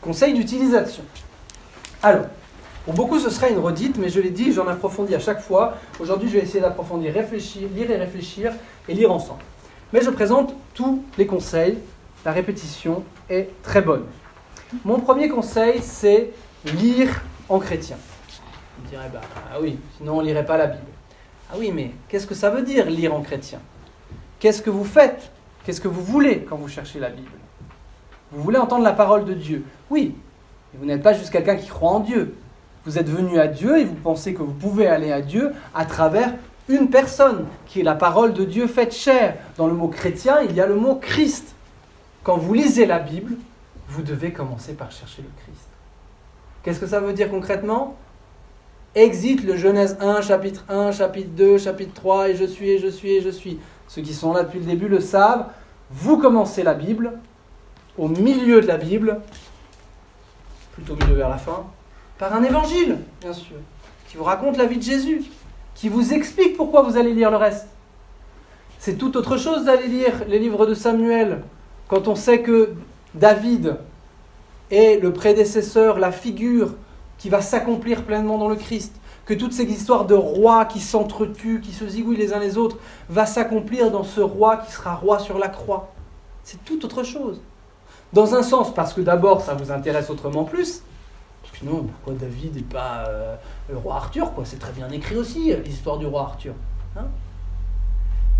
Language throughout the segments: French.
Conseil d'utilisation. Alors, pour beaucoup ce sera une redite, mais je l'ai dit, j'en approfondis à chaque fois. Aujourd'hui, je vais essayer d'approfondir, lire et réfléchir et lire ensemble. Mais je présente tous les conseils. La répétition est très bonne. Mon premier conseil, c'est lire en chrétien. Vous me direz, ah oui, sinon on ne lirait pas la Bible. Ah oui, mais qu'est-ce que ça veut dire lire en chrétien ? Qu'est-ce que vous faites ? Qu'est-ce que vous voulez quand vous cherchez la Bible ? Vous voulez entendre la parole de Dieu ? Oui, mais vous n'êtes pas juste quelqu'un qui croit en Dieu. Vous êtes venu à Dieu et vous pensez que vous pouvez aller à Dieu à travers une personne, qui est la parole de Dieu faite chair. Dans le mot chrétien, il y a le mot Christ. Quand vous lisez la Bible, vous devez commencer par chercher le Christ. Qu'est-ce que ça veut dire concrètement ? Exit le Genèse 1, chapitre 1, chapitre 2, chapitre 3, et je suis, et je suis, et je suis. Ceux qui sont là depuis le début le savent. Vous commencez la Bible, au milieu de la Bible, plutôt au milieu vers la fin, par un évangile, bien sûr, qui vous raconte la vie de Jésus, qui vous explique pourquoi vous allez lire le reste. C'est tout autre chose d'aller lire les livres de Samuel, quand on sait que David est le prédécesseur, la figure qui va s'accomplir pleinement dans le Christ, que toutes ces histoires de rois qui s'entretuent, qui se zigouillent les uns les autres, va s'accomplir dans ce roi qui sera roi sur la croix. C'est tout autre chose. Dans un sens, parce que d'abord, ça vous intéresse autrement plus. Sinon, pourquoi David n'est pas le roi Arthur, quoi ? C'est très bien écrit aussi, l'histoire du roi Arthur. Hein ?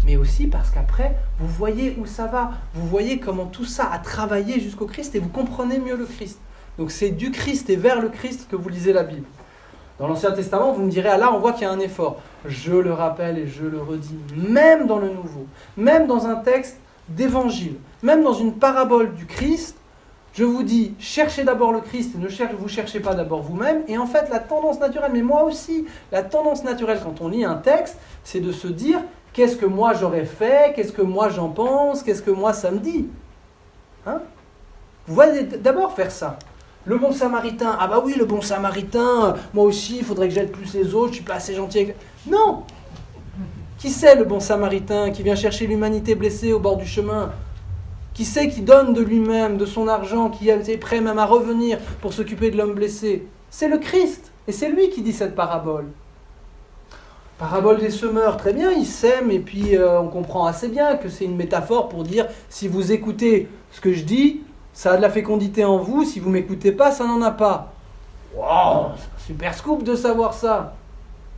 Mais aussi parce qu'après, vous voyez où ça va. Vous voyez comment tout ça a travaillé jusqu'au Christ et vous comprenez mieux le Christ. Donc c'est du Christ et vers le Christ que vous lisez la Bible. Dans l'Ancien Testament, vous me direz, là on voit qu'il y a un effort. Je le rappelle et je le redis, même dans le Nouveau, même dans un texte d'évangile, même dans une parabole du Christ, je vous dis, cherchez d'abord le Christ et vous cherchez pas d'abord vous-même. Et en fait, la tendance naturelle, mais moi aussi, la tendance naturelle quand on lit un texte, c'est de se dire, qu'est-ce que moi j'aurais fait, qu'est-ce que moi j'en pense, qu'est-ce que moi ça me dit. Hein ? Vous voyez d'abord faire ça. Le bon samaritain, ah bah oui, le bon samaritain, moi aussi, il faudrait que j'aide plus les autres, je suis pas assez gentil avec... Non ! Qui c'est le bon samaritain qui vient chercher l'humanité blessée au bord du chemin ? Qui c'est qui donne de lui-même, de son argent, qui est prêt même à revenir pour s'occuper de l'homme blessé ? C'est le Christ, et c'est lui qui dit cette parabole. Parabole des semeurs, très bien, ils sèment, et puis on comprend assez bien que c'est une métaphore pour dire, si vous écoutez ce que je dis, ça a de la fécondité en vous, si vous ne m'écoutez pas, ça n'en a pas. Wow, c'est un super scoop de savoir ça.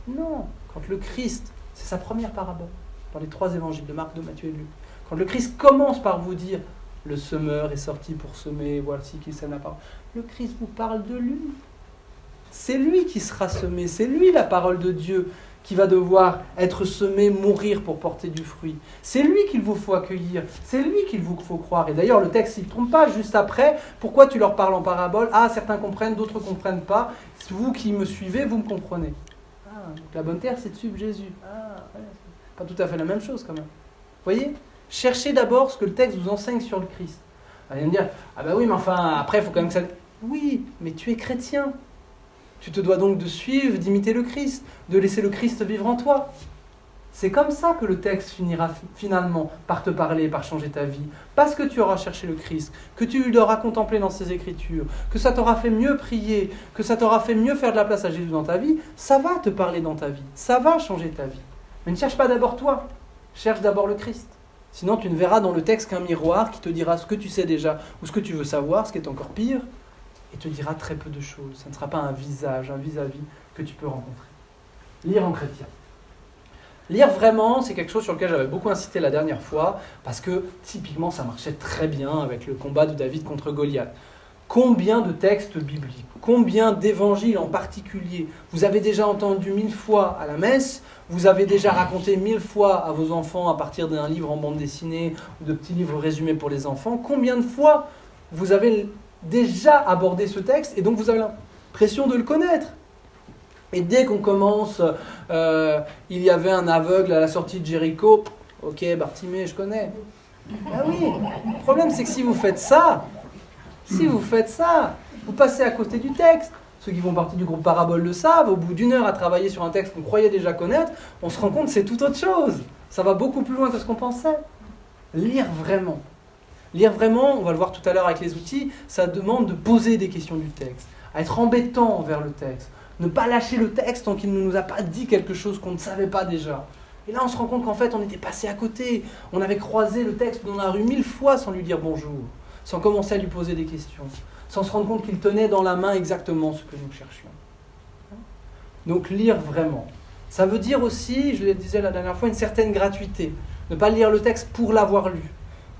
Non, quand le Christ, c'est sa première parabole, dans les 3 évangiles de Marc, de Matthieu et de Luc. Quand le Christ commence par vous dire, le semeur est sorti pour semer, voici qui sème la parole. Le Christ vous parle de lui. C'est lui qui sera semé, c'est lui la parole de Dieu qui va devoir être semé, mourir pour porter du fruit. C'est lui qu'il vous faut accueillir, c'est lui qu'il vous faut croire. Et d'ailleurs, le texte, il ne trompe pas, juste après, pourquoi tu leur parles en parabole ? Ah, certains comprennent, d'autres ne comprennent pas. Vous qui me suivez, vous me comprenez. Ah, donc la bonne terre, c'est de suivre Jésus. Ah, ouais, c'est pas tout à fait la même chose quand même. Vous voyez ? Cherchez d'abord ce que le texte vous enseigne sur le Christ. Vous allez me dire, ah ben oui, mais enfin, après, il faut quand même que ça... Oui, mais tu es chrétien. Tu te dois donc de suivre, d'imiter le Christ, de laisser le Christ vivre en toi. C'est comme ça que le texte finira finalement par te parler, par changer ta vie. Parce que tu auras cherché le Christ, que tu l'auras contemplé dans ses Écritures, que ça t'aura fait mieux prier, que ça t'aura fait mieux faire de la place à Jésus dans ta vie, ça va te parler dans ta vie, ça va changer ta vie. Mais ne cherche pas d'abord toi, cherche d'abord le Christ. Sinon tu ne verras dans le texte qu'un miroir qui te dira ce que tu sais déjà ou ce que tu veux savoir, ce qui est encore pire, et te dira très peu de choses. Ça ne sera pas un visage, un vis-à-vis que tu peux rencontrer. Lire en chrétien. Lire vraiment, c'est quelque chose sur lequel j'avais beaucoup insisté la dernière fois, parce que typiquement ça marchait très bien avec le combat de David contre Goliath. Combien de textes bibliques, combien d'évangiles en particulier, vous avez déjà entendu 1000 fois à la messe, vous avez déjà raconté 1000 fois à vos enfants à partir d'un livre en bande dessinée ou de petits livres résumés pour les enfants, combien de fois vous avez déjà abordé ce texte et donc vous avez l'impression de le connaître. Et dès qu'on commence, il y avait un aveugle à la sortie de Jéricho, ok, Bartimée, je connais. Ah oui, le problème c'est que si vous faites ça, vous passez à côté du texte. Ceux qui font partie du groupe Parabole le savent, au bout d'une heure à travailler sur un texte qu'on croyait déjà connaître, on se rend compte que c'est tout autre chose. Ça va beaucoup plus loin que ce qu'on pensait. Lire vraiment. Lire vraiment, on va le voir tout à l'heure avec les outils, ça demande de poser des questions du texte, à être embêtant envers le texte, ne pas lâcher le texte tant qu'il ne nous a pas dit quelque chose qu'on ne savait pas déjà. Et là, on se rend compte qu'en fait, on était passé à côté. On avait croisé le texte dans la rue 1000 fois sans lui dire bonjour, sans commencer à lui poser des questions, sans se rendre compte qu'il tenait dans la main exactement ce que nous cherchions. Donc, lire vraiment. Ça veut dire aussi, je le disais la dernière fois, une certaine gratuité. Ne pas lire le texte pour l'avoir lu.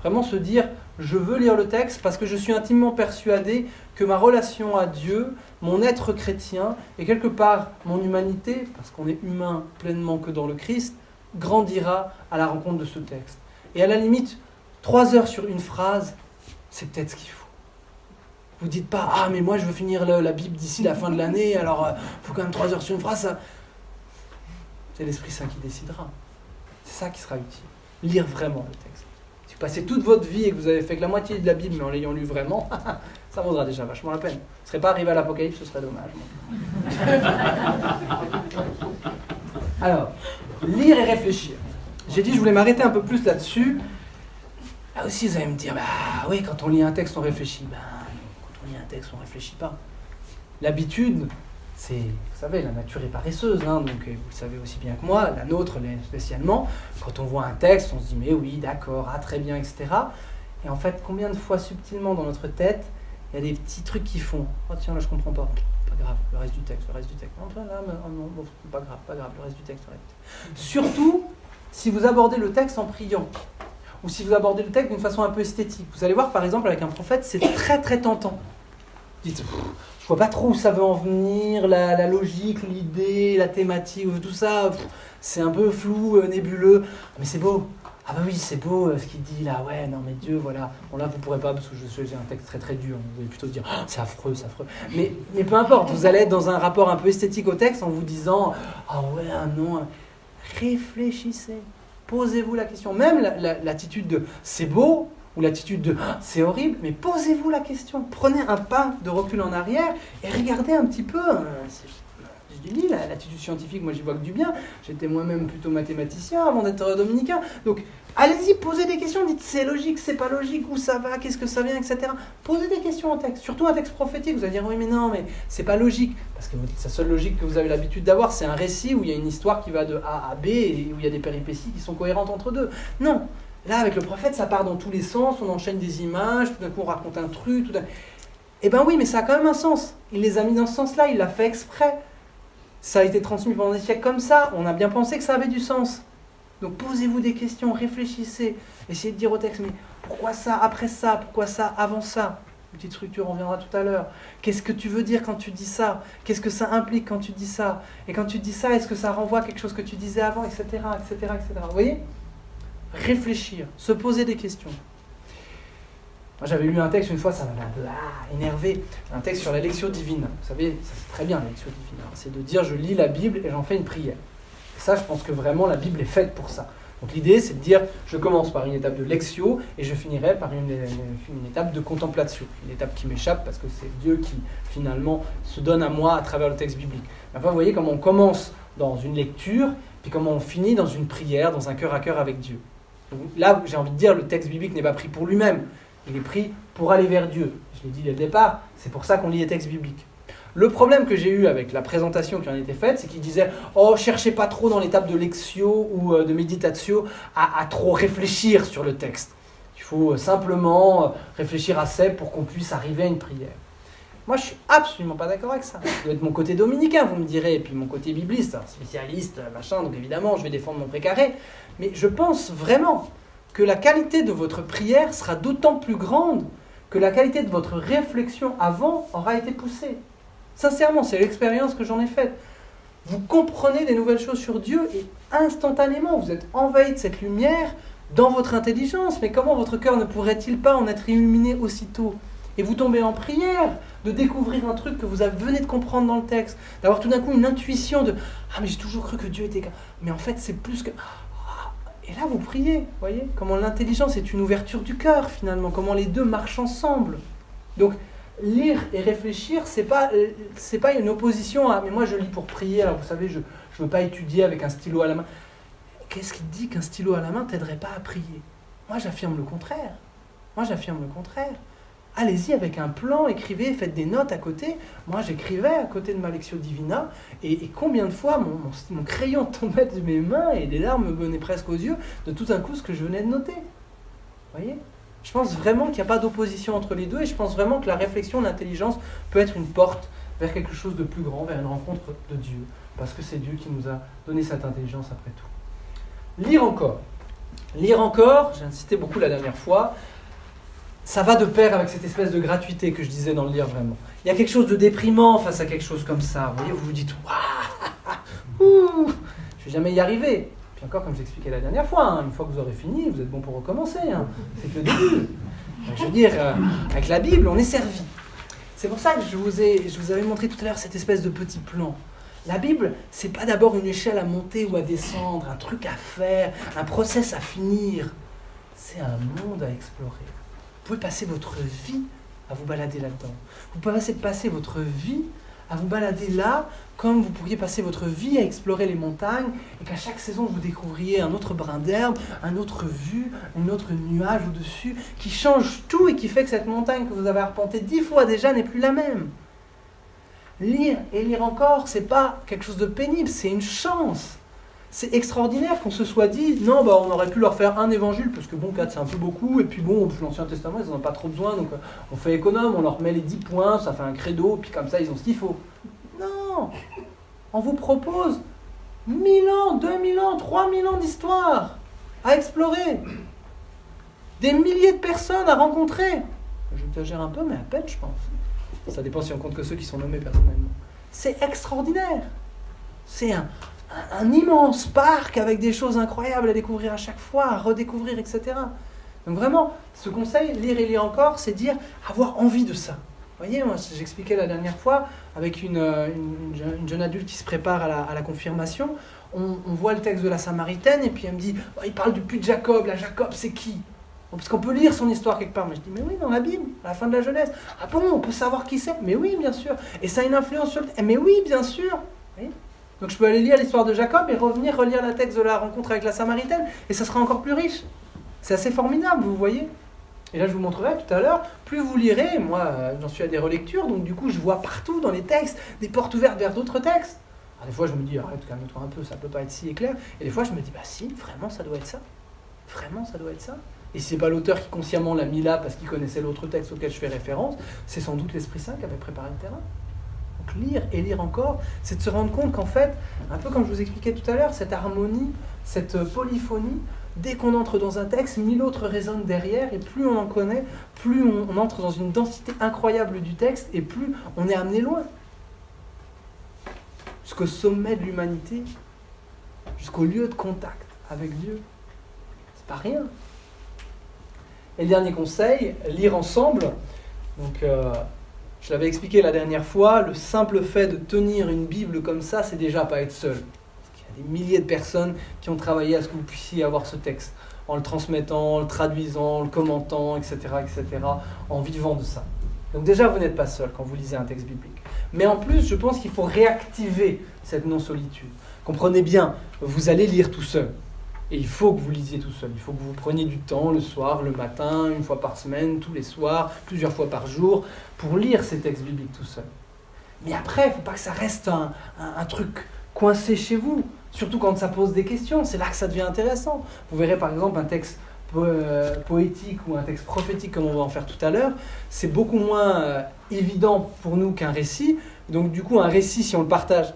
Vraiment se dire, je veux lire le texte parce que je suis intimement persuadé que ma relation à Dieu, mon être chrétien, et quelque part mon humanité, parce qu'on est humain pleinement que dans le Christ, grandira à la rencontre de ce texte. Et à la limite, 3 heures sur une phrase, c'est peut-être ce qu'il faut. Vous dites pas, ah mais moi je veux finir la Bible d'ici la fin de l'année, alors il faut quand même 3 heures sur une phrase. Ça... C'est l'Esprit Saint qui décidera. C'est ça qui sera utile. Lire vraiment le texte. Si vous passez toute votre vie et que vous avez fait que la moitié de la Bible, mais en l'ayant lu vraiment, ça vaudra déjà vachement la peine. Ce ne serait pas arrivé à l'Apocalypse, ce serait dommage. Alors, lire et réfléchir. J'ai dit, je voulais m'arrêter un peu plus là-dessus. Là aussi, vous allez me dire, bah oui, quand on lit un texte, on réfléchit. Ben, quand on lit un texte, on ne réfléchit pas. L'habitude, c'est, vous savez, la nature est paresseuse, hein, donc vous le savez aussi bien que moi, la nôtre spécialement. Quand on voit un texte, on se dit, mais oui, d'accord, ah, très bien, etc. Et en fait, combien de fois subtilement dans notre tête, il y a des petits trucs qui font, oh tiens, là, je comprends pas. Pas grave, le reste du texte. Non, là, non, bon, pas grave, le reste du texte. Surtout, si vous abordez le texte en priant, ou si vous abordez le texte d'une façon un peu esthétique. Vous allez voir, par exemple, avec un prophète, c'est très très tentant. Vous dites, je vois pas trop où ça veut en venir, la logique, l'idée, la thématique, tout ça, c'est un peu flou, nébuleux, mais c'est beau. Ah bah oui, c'est beau ce qu'il dit là, ouais, non mais Dieu, voilà. Bon là, vous pourrez pas, parce que j'ai un texte très très dur, vous allez plutôt se dire, oh, c'est affreux. Mais peu importe, vous allez être dans un rapport un peu esthétique au texte en vous disant, ah ouais, non, réfléchissez, posez-vous la question. Même l'attitude de c'est beau, ou l'attitude de c'est horrible, mais posez-vous la question. Prenez un pas de recul en arrière et regardez un petit peu. Je dis l'attitude scientifique, moi j'y vois que du bien. J'étais moi-même plutôt mathématicien avant d'être dominicain. Donc allez-y, posez des questions. Dites c'est logique, c'est pas logique, où ça va, qu'est-ce que ça vient, etc. Posez des questions en texte, surtout un texte prophétique. Vous allez dire oui, mais non, mais c'est pas logique. Parce que la seule logique que vous avez l'habitude d'avoir, c'est un récit où il y a une histoire qui va de A à B et où il y a des péripéties qui sont cohérentes entre deux. Non. Là, avec le prophète, ça part dans tous les sens, on enchaîne des images, tout d'un coup on raconte un truc, Eh ben oui, mais ça a quand même un sens. Il les a mis dans ce sens-là, il l'a fait exprès. Ça a été transmis pendant des siècles comme ça, on a bien pensé que ça avait du sens. Donc posez-vous des questions, réfléchissez, essayez de dire au texte, mais pourquoi ça après ça, pourquoi ça avant ça ? Une petite structure, on reviendra tout à l'heure. Qu'est-ce que tu veux dire quand tu dis ça ? Qu'est-ce que ça implique quand tu dis ça ? Et quand tu dis ça, est-ce que ça renvoie à quelque chose que tu disais avant, etc., etc., etc. Vous voyez ? Réfléchir, se poser des questions. Moi, j'avais lu un texte une fois, ça m'avait un peu énervé, un texte sur la lecture divine. Vous savez, ça c'est très bien la lecture divine. Alors, c'est de dire je lis la Bible et j'en fais une prière. Et ça, je pense que vraiment la Bible est faite pour ça. Donc l'idée, c'est de dire je commence par une étape de lectio et je finirai par une étape de contemplatio. Une étape qui m'échappe parce que c'est Dieu qui finalement se donne à moi à travers le texte biblique. Enfin, vous voyez comment on commence dans une lecture, puis comment on finit dans une prière, dans un cœur à cœur avec Dieu. Donc là, j'ai envie de dire, le texte biblique n'est pas pris pour lui-même, il est pris pour aller vers Dieu. Je l'ai dit dès le départ, c'est pour ça qu'on lit les textes bibliques. Le problème que j'ai eu avec la présentation qui en était faite, c'est qu'il disait « Oh, cherchez pas trop dans l'étape de lectio ou de méditatio à trop réfléchir sur le texte. Il faut simplement réfléchir assez pour qu'on puisse arriver à une prière. » Moi, je suis absolument pas d'accord avec ça. Ça doit être mon côté dominicain, vous me direz, et puis mon côté bibliste, spécialiste, machin, donc évidemment, je vais défendre mon précaré. Mais je pense vraiment que la qualité de votre prière sera d'autant plus grande que la qualité de votre réflexion avant aura été poussée. Sincèrement, c'est l'expérience que j'en ai faite. Vous comprenez des nouvelles choses sur Dieu et instantanément, vous êtes envahi de cette lumière dans votre intelligence. Mais comment votre cœur ne pourrait-il pas en être illuminé aussitôt ? Et vous tombez en prière de découvrir un truc que vous venez de comprendre dans le texte, d'avoir tout d'un coup une intuition de « Ah, mais j'ai toujours cru que Dieu était... » Mais en fait, c'est plus que... Et là, vous priez, voyez, comment l'intelligence est une ouverture du cœur, finalement, comment les deux marchent ensemble. Donc, lire et réfléchir, c'est pas une opposition à « mais moi, je lis pour prier, alors vous savez, je ne veux pas étudier avec un stylo à la main. » Qu'est-ce qui dit qu'un stylo à la main ne t'aiderait pas à prier ? Moi, j'affirme le contraire. Moi, j'affirme le contraire. Allez-y avec un plan, écrivez, faites des notes à côté. Moi, j'écrivais à côté de ma Lectio Divina, et combien de fois mon crayon tombait de mes mains et des larmes me venaient presque aux yeux de tout un coup ce que je venais de noter. Vous voyez ? Je pense vraiment qu'il n'y a pas d'opposition entre les deux, et je pense vraiment que la réflexion, l'intelligence peut être une porte vers quelque chose de plus grand, vers une rencontre de Dieu, parce que c'est Dieu qui nous a donné cette intelligence après tout. Lire encore. Lire encore, j'ai insisté beaucoup la dernière fois, ça va de pair avec cette espèce de gratuité que je disais dans le lire vraiment. Il y a quelque chose de déprimant face à quelque chose comme ça. Vous voyez, vous vous dites « Waouh, je vais jamais y arriver ». Puis encore, comme j'expliquais la dernière fois, une fois que vous aurez fini, vous êtes bon pour recommencer. C'est que le début. Je veux dire, avec la Bible, on est servi. C'est pour ça que je vous avais montré tout à l'heure cette espèce de petit plan. La Bible, c'est pas d'abord une échelle à monter ou à descendre, un truc à faire, un process à finir. C'est un monde à explorer. Vous pouvez passer votre vie à vous balader là-dedans. Vous pouvez passer votre vie à vous balader là, comme vous pourriez passer votre vie à explorer les montagnes, et qu'à chaque saison, vous découvriez un autre brin d'herbe, un autre vue, un autre nuage au-dessus, qui change tout et qui fait que cette montagne que vous avez arpentée 10 fois déjà n'est plus la même. Lire et lire encore, c'est pas quelque chose de pénible, c'est une chance. C'est extraordinaire qu'on se soit dit, non, on aurait pu leur faire un évangile, parce que 4 c'est un peu beaucoup, et puis l'Ancien Testament, ils n'en ont pas trop besoin, donc on fait économe, on leur met les 10 points, ça fait un credo, puis comme ça, ils ont ce qu'il faut. Non, on vous propose 1000 ans, 2000 ans, 3000 ans d'histoire à explorer, des milliers de personnes à rencontrer. J'exagère un peu, mais à peine, je pense. Ça dépend si on compte que ceux qui sont nommés personnellement. C'est extraordinaire. C'est un immense parc avec des choses incroyables à découvrir à chaque fois, à redécouvrir, etc. Donc vraiment, ce conseil, lire et lire encore, c'est dire avoir envie de ça. Vous voyez, moi j'expliquais la dernière fois avec une jeune adulte qui se prépare à la confirmation, on voit le texte de la Samaritaine et puis elle me dit, il parle du puits de Jacob, là Jacob c'est qui ? Parce qu'on peut lire son histoire quelque part. Mais je dis, mais oui, dans la Bible, à la fin de la Genèse. Ah bon, on peut savoir qui c'est ? Mais oui, bien sûr. Et ça a une influence sur le... Mais oui, bien sûr. Vous voyez ? Donc je peux aller lire l'histoire de Jacob et revenir relire le texte de la rencontre avec la Samaritaine, et ça sera encore plus riche. C'est assez formidable, vous voyez. Et là je vous montrerai tout à l'heure, plus vous lirez, moi j'en suis à des relectures, donc du coup je vois partout dans les textes des portes ouvertes vers d'autres textes. Alors, des fois je me dis, arrête, calme-toi un peu, ça peut pas être si clair. Et des fois je me dis, si, vraiment ça doit être ça. Vraiment ça doit être ça. Et si c'est pas l'auteur qui consciemment l'a mis là parce qu'il connaissait l'autre texte auquel je fais référence, c'est sans doute l'Esprit Saint qui avait préparé le terrain. Donc lire et lire encore, c'est de se rendre compte qu'en fait, un peu comme je vous expliquais tout à l'heure, cette harmonie, cette polyphonie, dès qu'on entre dans un texte, 1000 autres résonnent derrière, et plus on en connaît, plus on entre dans une densité incroyable du texte, et plus on est amené loin. Jusqu'au sommet de l'humanité, jusqu'au lieu de contact avec Dieu. C'est pas rien. Et le dernier conseil, lire ensemble. Donc, je l'avais expliqué la dernière fois, le simple fait de tenir une Bible comme ça, c'est déjà pas être seul. Parce qu'il y a des milliers de personnes qui ont travaillé à ce que vous puissiez avoir ce texte, en le transmettant, en le traduisant, en le commentant, etc., en vivant de ça. Donc déjà, vous n'êtes pas seul quand vous lisez un texte biblique. Mais en plus, je pense qu'il faut réactiver cette non-solitude. Comprenez bien, vous allez lire tout seul. Et il faut que vous lisiez tout seul. Il faut que vous preniez du temps le soir, le matin, une fois par semaine, tous les soirs, plusieurs fois par jour, pour lire ces textes bibliques tout seul. Mais après, il ne faut pas que ça reste un truc coincé chez vous. Surtout quand ça pose des questions, c'est là que ça devient intéressant. Vous verrez par exemple un texte poétique ou un texte prophétique comme on va en faire tout à l'heure, c'est beaucoup moins évident pour nous qu'un récit. Donc du coup, un récit, si on le partage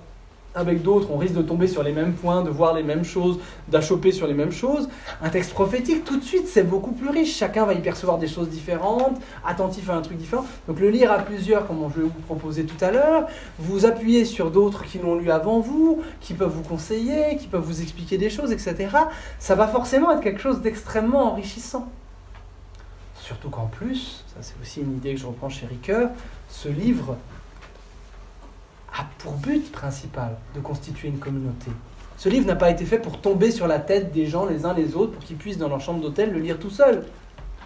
avec d'autres, on risque de tomber sur les mêmes points, de voir les mêmes choses, d'achoper sur les mêmes choses. Un texte prophétique, tout de suite, c'est beaucoup plus riche. Chacun va y percevoir des choses différentes, attentif à un truc différent. Donc le lire à plusieurs, comme je vais vous proposer tout à l'heure, vous appuyez sur d'autres qui l'ont lu avant vous, qui peuvent vous conseiller, qui peuvent vous expliquer des choses, etc. Ça va forcément être quelque chose d'extrêmement enrichissant. Surtout qu'en plus, ça c'est aussi une idée que je reprends chez Ricoeur, ce livre a pour but principal de constituer une communauté. Ce livre n'a pas été fait pour tomber sur la tête des gens les uns les autres, pour qu'ils puissent dans leur chambre d'hôtel le lire tout seuls.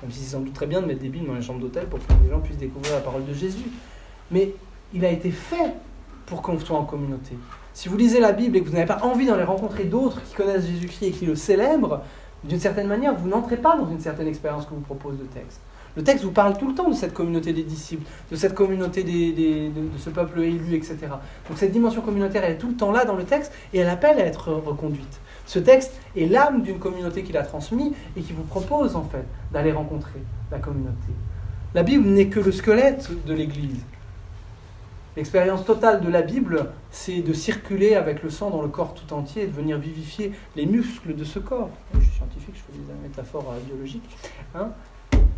Même si c'est sans doute très bien de mettre des Bibles dans les chambres d'hôtel pour que les gens puissent découvrir la parole de Jésus. Mais il a été fait pour qu'on soit en communauté. Si vous lisez la Bible et que vous n'avez pas envie d'aller rencontrer d'autres qui connaissent Jésus-Christ et qui le célèbrent, d'une certaine manière, vous n'entrez pas dans une certaine expérience que vous propose le texte. Le texte vous parle tout le temps de cette communauté des disciples, de cette communauté de ce peuple élu, etc. Donc cette dimension communautaire, elle est tout le temps là dans le texte et elle appelle à être reconduite. Ce texte est l'âme d'une communauté qui l'a transmis et qui vous propose en fait d'aller rencontrer la communauté. La Bible n'est que le squelette de l'Église. L'expérience totale de la Bible, c'est de circuler avec le sang dans le corps tout entier et de venir vivifier les muscles de ce corps. Je suis scientifique, je fais des métaphores biologiques.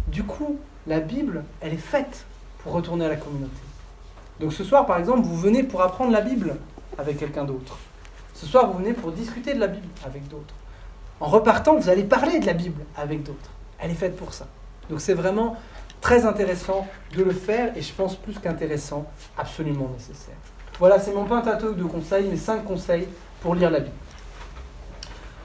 Du coup, la Bible, elle est faite pour retourner à la communauté. Donc ce soir, par exemple, vous venez pour apprendre la Bible avec quelqu'un d'autre. Ce soir, vous venez pour discuter de la Bible avec d'autres. En repartant, vous allez parler de la Bible avec d'autres. Elle est faite pour ça. Donc c'est vraiment très intéressant de le faire et je pense plus qu'intéressant, absolument nécessaire. Voilà, c'est mon pentateuque de conseils, mes 5 conseils pour lire la Bible.